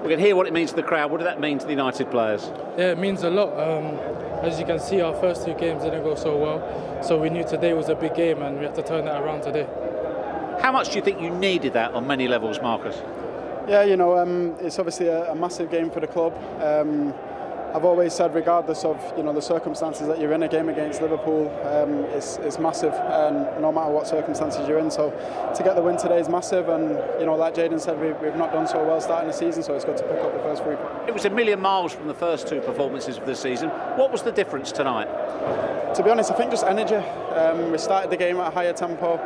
We can hear what it means to the crowd. What did that mean to the United players? Yeah, it means a lot. As you can see, our first two games didn't go so well, so we knew today was a big game and we have to turn that around today. How much do you think you needed that on many levels, Marcus? Yeah, it's obviously a massive game for the club. I've always said, regardless of the circumstances that you're in, a game against Liverpool, it's massive, no matter what circumstances you're in. So to get the win today is massive, and like Jayden said, we've not done so well starting the season, so it's good to pick up the first 3 points. It was a million miles from the first two performances of the season. What was the difference tonight? To be honest, I think just energy. We started the game at a higher tempo.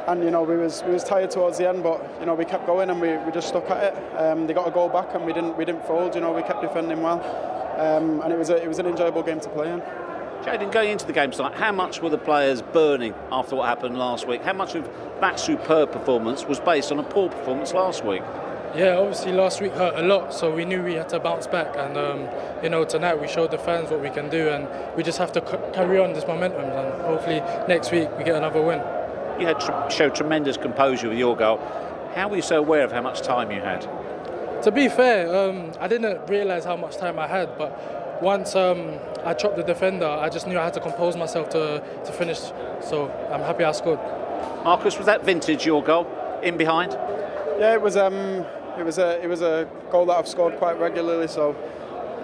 And we was tired towards the end, but we kept going and we just stuck at it. They got a goal back and we didn't fold. We kept defending well, and it was an enjoyable game to play in. Jayden, going into the game tonight, how much were the players burning after what happened last week? How much of that superb performance was based on a poor performance last week? Yeah, obviously last week hurt a lot, so we knew we had to bounce back. And tonight we showed the fans what we can do, and we just have to carry on this momentum. And hopefully next week we get another win. You showed tremendous composure with your goal. How were you so aware of how much time you had? To be fair, I didn't realise how much time I had, but once I chopped the defender, I just knew I had to compose myself to finish. So I'm happy I scored. Marcus, was that vintage your goal, in behind? Yeah, it was a goal that I've scored quite regularly. So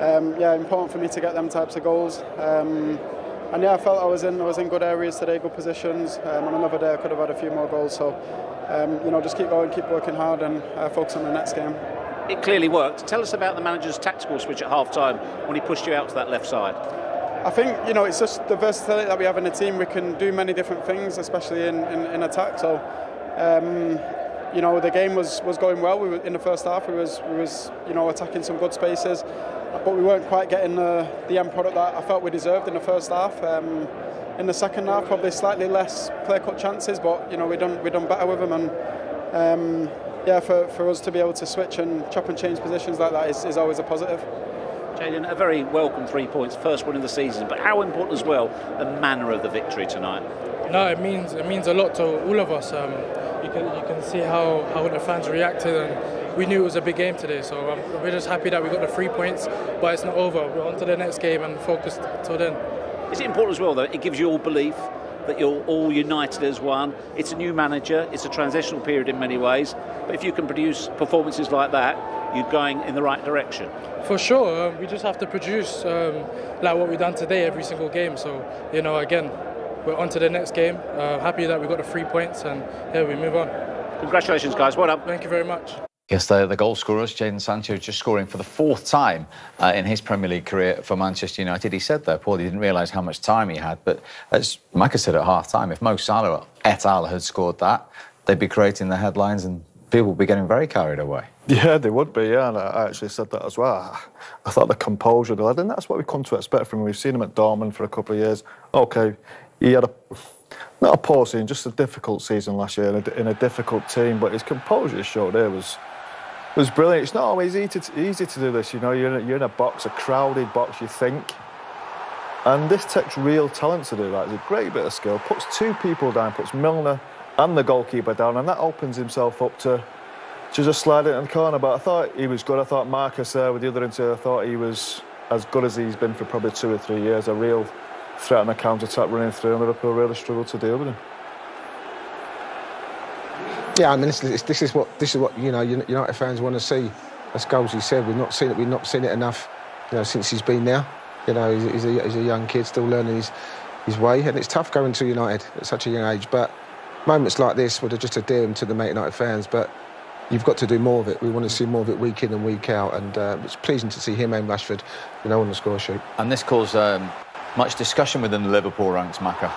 important for me to get them types of goals. And yeah, I felt I was in good areas today, good positions. On another day, I could have had a few more goals. So, just keep going, keep working hard, and focus on the next game. It clearly worked. Tell us about the manager's tactical switch at half-time when he pushed you out to that left side. I think it's just the versatility that we have in the team. We can do many different things, especially in attack. So, the game was going well. We were in the first half. We was attacking some good spaces. But we weren't quite getting the end product that I felt we deserved in the first half. In the second half, probably slightly less clear-cut chances, but we done better with them. And for us to be able to switch and chop and change positions like that is always a positive. Jayden, a very welcome 3 points, first win of the season. But how important as well the manner of the victory tonight? No, it means a lot to all of us. You can see how the fans reacted, and we knew it was a big game today, so we're just happy that we got the 3 points, but it's not over. We're on to the next game and focused till then. Is it important as well, though? It gives you all belief that you're all united as one. It's a new manager, it's a transitional period in many ways, but if you can produce performances like that, you're going in the right direction. For sure, we just have to produce like what we've done today every single game, so again, we're on to the next game. Happy that we got the 3 points, and we move on. Congratulations, guys. Well done. Thank you very much. Yes, the goal scorers, Jayden Sancho just scoring for the 4th time in his Premier League career for Manchester United. He said there, Paul, he didn't realise how much time he had, but as Micah said at half-time, if Mo Salah et al. Had scored that, they'd be creating the headlines and people would be getting very carried away. Yeah, they would be, yeah, and I actually said that as well. I thought the composure, the lad, and that's what we've come to expect from him. We've seen him at Dortmund for a couple of years. OK, he had not a poor season, just a difficult season last year in a difficult team, but his composure he showed there was brilliant. It's not always easy to do this, you're in a box, a crowded box, you think. And this takes real talent to do that. It's a great bit of skill. Puts 2 people down, puts Milner and the goalkeeper down, and that opens himself up to just slide it in the corner. But I thought he was good. I thought Marcus with the other inter, I thought he was as good as he's been for probably 2 or 3 years. A real threat on the counter-attack running through, and Liverpool really struggled to deal with him. Yeah, I mean, this is what United fans want to see. As Scholes said, we've not seen it enough, since he's been there. He's a young kid still learning his way, and it's tough going to United at such a young age. But moments like this would just endear him to the United fans. But you've got to do more of it. We want to see more of it week in and week out, and it's pleasing to see him and Rashford, on the score sheet. And this caused much discussion within the Liverpool ranks, Macca.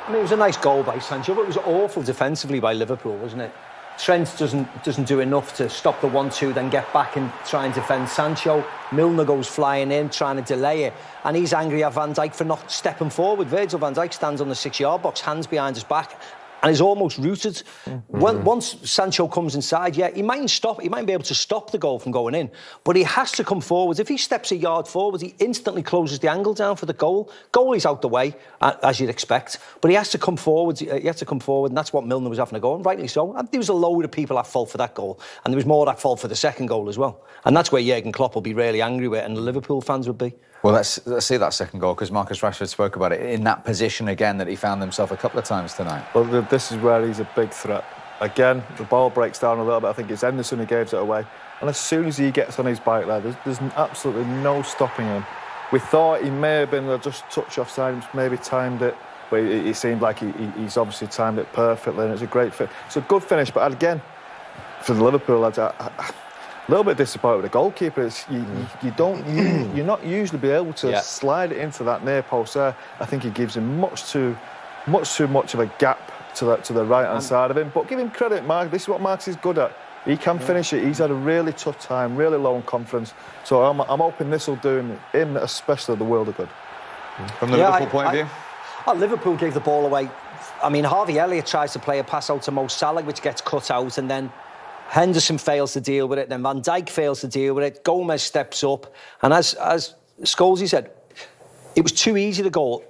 It was a nice goal by Sancho, but it was awful defensively by Liverpool, wasn't it? Trent doesn't do enough to stop the 1-2, then get back and try and defend Sancho. Milner goes flying in, trying to delay it, and he's angry at Van Dijk for not stepping forward. Virgil van Dijk stands on the 6-yard box, hands behind his back, and is almost rooted. Once Sancho comes inside, yeah, he mightn't stop. He might be able to stop the goal from going in, but he has to come forward. If he steps a yard forward, he instantly closes the angle down for the goal. Goalie's out the way, as you'd expect, but he has to come forward. He has to come forward, and that's what Milner was having to go, and rightly so. And there was a load of people at fault for that goal, and there was more at fault for the second goal as well. And that's where Jurgen Klopp will be really angry with, and the Liverpool fans would be. Well, let's see that second goal, because Marcus Rashford spoke about it in that position again that he found himself a couple of times tonight. Well, this is where he's a big threat. Again, the ball breaks down a little bit. I think it's Henderson who gives it away. And as soon as he gets on his bike there, there's absolutely no stopping him. We thought he may have been just touch offside, maybe timed it, but it seemed like he's obviously timed it perfectly, and it's a great fit. It's a good finish, but again, for the Liverpool lads, a little bit disappointed with the goalkeeper. You're not usually be able to slide it into that near post there. I think he gives him much too much of a gap to the right hand side of him. But give him credit, Mark. This is what Mark is good at. He can finish it. He's had a really tough time, really low in confidence. So I'm hoping this will do him especially the world of good. From the Liverpool point of view. Liverpool gave the ball away. I mean, Harvey Elliott tries to play a pass out to Mo Salah, which gets cut out, and then Henderson fails to deal with it, then Van Dijk fails to deal with it, Gomez steps up, and as Scholes said, it was too easy, the goal.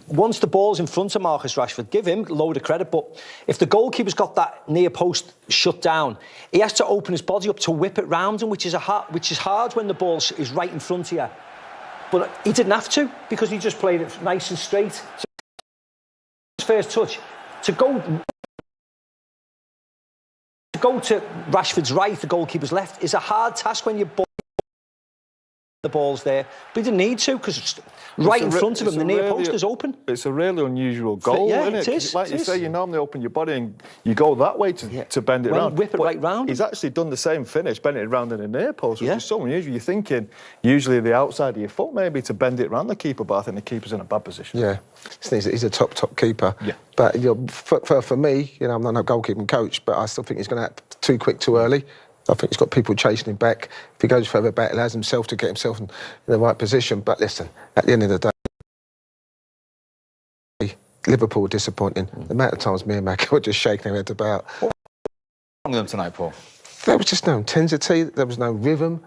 Once the ball's in front of Marcus Rashford, give him a load of credit, but if the goalkeeper's got that near post shut down, he has to open his body up to whip it round him, which is hard when the ball is right in front of you. But he didn't have to, because he just played it nice and straight. So his first touch, to go to Rashford's right, the goalkeeper's left, is a hard task when the ball's there. But he didn't need to, because right in front of him, the near post is open. It's a really unusual goal, isn't it? It is. Like you say, you normally open your body and you go that way to bend it round. Whip it right round. He's actually done the same finish, bent it round in the near post, which is so unusual. You're thinking usually the outside of your foot maybe to bend it round the keeper, but I think the keeper's in a bad position. Yeah, he's a top keeper. Yeah. But for me, I'm not a goalkeeping coach, but I still think he's going to act too quick too early. I think he's got people chasing him back. If he goes further back, he allows himself to get himself in the right position. But listen, at the end of the day, Liverpool were disappointing. The amount of times me and Mac were just shaking our heads about. What's wrong with them tonight, Paul? There was just no intensity. There was no rhythm.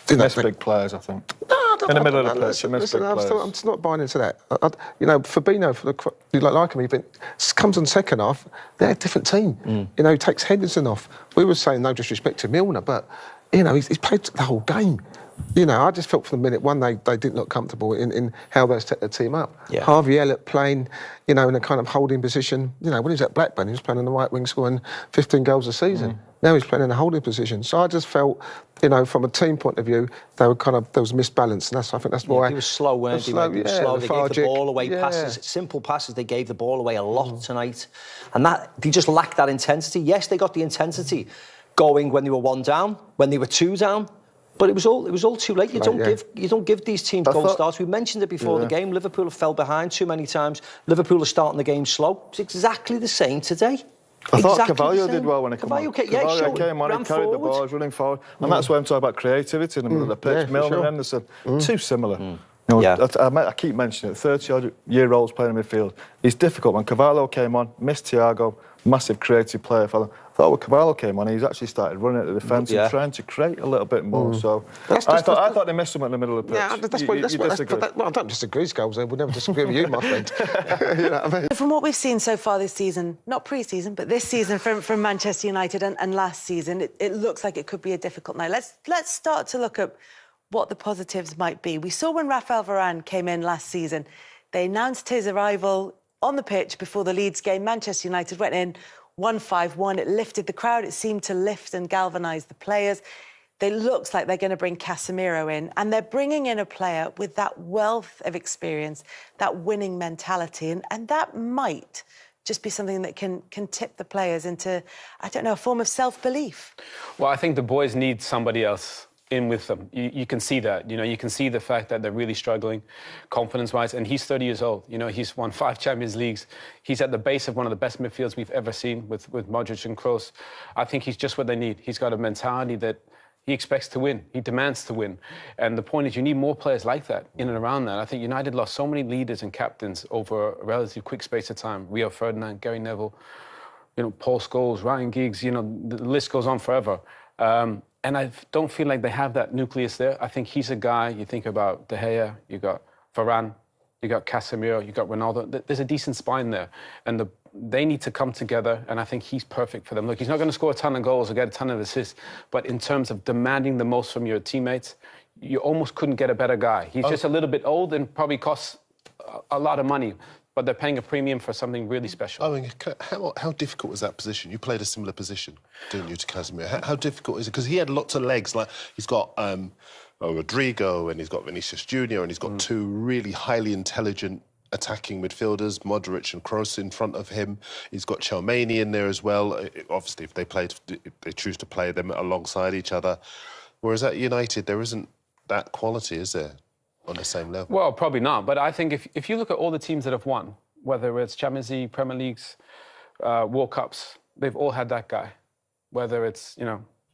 Missed big players, I think. In the middle of the pitch, listen, I'm just not buying into that. Fabinho, you like him, he comes on second half, they're a different team. He takes Henderson off. We were saying no disrespect to Milner, but, he's played the whole game. I just felt from the minute one they didn't look comfortable in how they set the team up. Yeah. Harvey Elliott playing, in a kind of holding position. When he was at Blackburn, he was playing on the right wing, scoring 15 goals a season. Now he's playing in a holding position. So I just felt, from a team point of view, there was misbalance, and I think that's why. He was slow, weren't he? Slow. They gave the ball away passes, simple passes. They gave the ball away a lot tonight, and they just lacked that intensity. Yes, they got the intensity going when they were 1 down, when they were 2 down. But it was all too late. You don't give these teams goal starts. We mentioned it before the game. Liverpool have fell behind too many times. Liverpool are starting the game slow. It's exactly the same today. I thought Carvalho did well when he came on. Carvalho came on, he carried the ball, he was running forward. And that's why I'm talking about creativity in the middle of the pitch. Milner and Henderson, too similar. I keep mentioning it, 30-odd-year-olds playing in midfield. It's difficult. When Carvalho came on, missed Thiago, massive creative player fella. I thought when Carvalho came on, he's actually started running at the defence and trying to create a little bit more. So I thought they missed something in the middle of the pitch. I don't disagree, Scholes. I would never disagree with you, my friend. You know what I mean? From what we've seen so far this season, not pre-season, but this season from Manchester United and last season, it looks like it could be a difficult night. Let's start to look at what the positives might be. We saw when Rafael Varane came in last season, they announced his arrival on the pitch before the Leeds game. Manchester United went in 1-5-1. It lifted the crowd. It seemed to lift and galvanise the players. It looks like they're going to bring Casemiro in, and they're bringing in a player with that wealth of experience, that winning mentality, and that might just be something that can tip the players into, I don't know, a form of self-belief. Well, I think the boys need somebody else in with them. You can see that. You can see the fact that they're really struggling confidence-wise. And he's 30 years old. He's won 5 Champions Leagues. He's at the base of one of the best midfields we've ever seen with Modric and Kroos. I think he's just what they need. He's got a mentality that He expects to win. He demands to win. And the point is, you need more players like that in and around that. I think United lost so many leaders and captains over a relatively quick space of time. Rio Ferdinand, Gary Neville, Paul Scholes, Ryan Giggs, the list goes on forever. And I don't feel like they have that nucleus there. I think he's a guy, you think about De Gea, you got Varane, you got Casemiro, you got Ronaldo. There's a decent spine there. And they need to come together, and I think he's perfect for them. Look, he's not going to score a ton of goals or get a ton of assists, but in terms of demanding the most from your teammates, you almost couldn't get a better guy. He's just a little bit old and probably costs a lot of money, but they're paying a premium for something really special. I mean, how difficult was that position? You played a similar position, didn't you, to Casemiro? How difficult is it? Because he had lots of legs. Like, he's got Rodrigo, and he's got Vinicius Jr., and he's got two really highly intelligent attacking midfielders, Modric and Kroos in front of him. He's got Chelmani in there as well. Obviously, if they choose to play them alongside each other. Whereas at United, there isn't that quality, is there, on the same level? Well, probably not. But I think if you look at all the teams that have won, whether it's Champions League, Premier Leagues, World Cups, they've all had that guy. Whether it's,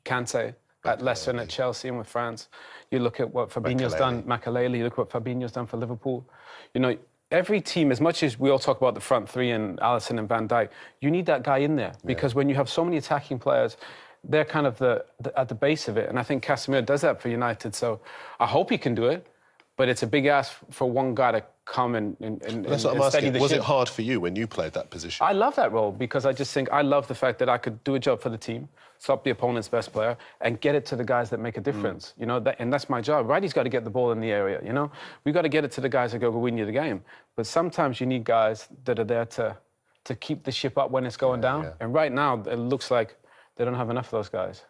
Kante at Leicester and at Chelsea and with France. You look at what Fabinho's done, Makelele, you look at what Fabinho's done for Liverpool. Every team, as much as we all talk about the front three and Alisson and Van Dijk, you need that guy in there because when you have so many attacking players, they're kind of at the base of it. And I think Casemiro does that for United. So I hope he can do it, but it's a big ask for one guy to come and that's what I'm asking. Was it hard for you when you played that position? I love that role because I just think I love the fact that I could do a job for the team, stop the opponent's best player, and get it to the guys that make a difference. And that's my job. Righty's got to get the ball in the area. We've got to get it to the guys that go win you the game. But sometimes you need guys that are there to keep the ship up when it's going down. Yeah. And right now, it looks like they don't have enough of those guys.